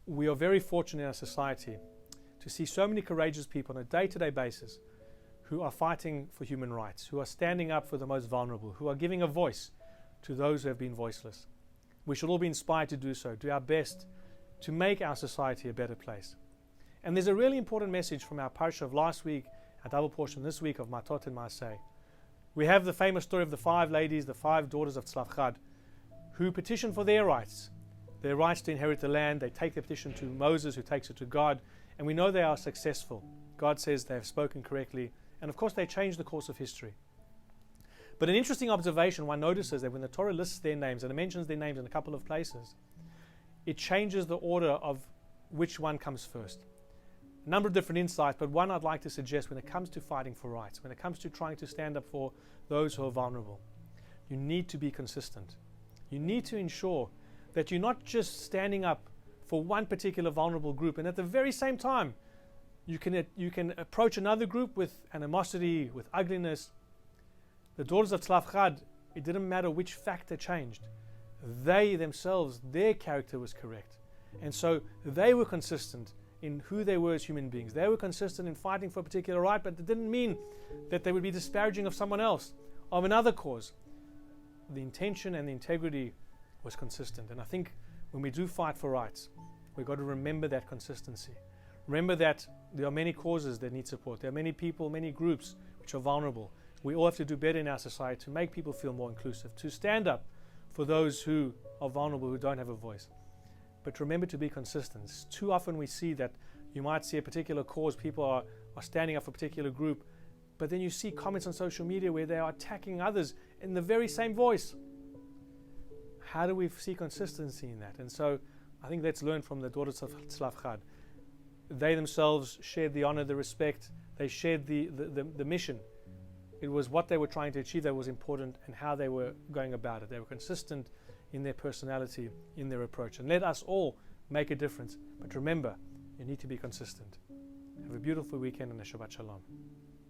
we are very fortunate in our society to see so many courageous people on a day-to-day basis who are fighting for human rights, who are standing up for the most vulnerable, who are giving a voice to those who have been voiceless. We should all be inspired to do so, do our best to make our society a better place. And there's a really important message from our parsha of last week, our double portion this week of Matot Masei. We have the famous story of the 5 ladies, the 5 daughters of Tzlaf who petition for their rights to inherit the land. They take the petition to Moses, who takes it to God, and we know they are successful. God says they have spoken correctly, and of course they change the course of history. But an interesting observation, one notices that when the Torah lists their names, and it mentions their names in a couple of places, it changes the order of which one comes first. A number of different insights, but one I'd like to suggest when it comes to fighting for rights, when it comes to trying to stand up for those who are vulnerable, you need to be consistent. You need to ensure that you're not just standing up for one particular vulnerable group, and at the very same time, you can approach another group with animosity, with ugliness. The daughters of Tzlaf Chad, it didn't matter which factor changed. They themselves, their character was correct. And so they were consistent in who they were as human beings. They were consistent in fighting for a particular right, but it didn't mean that they would be disparaging of someone else, of another cause. The intention and the integrity was consistent. And I think when we do fight for rights, we've got to remember that consistency. Remember that there are many causes that need support. There are many people, many groups which are vulnerable. We all have to do better in our society to make people feel more inclusive, to stand up for those who are vulnerable, who don't have a voice. But remember to be consistent. Too often we see that you might see a particular cause, people are standing up for a particular group, but then you see comments on social media where they are attacking others in the very same voice. How do we see consistency in that? And so I think let's learn from the daughters of Tzlaf Chad. They themselves shared the honor, the respect, they shared the mission. It was what they were trying to achieve that was important, and how they were going about it. They were consistent in their personality, in their approach. And let us all make a difference. But remember, you need to be consistent. Have a beautiful weekend and a Shabbat Shalom.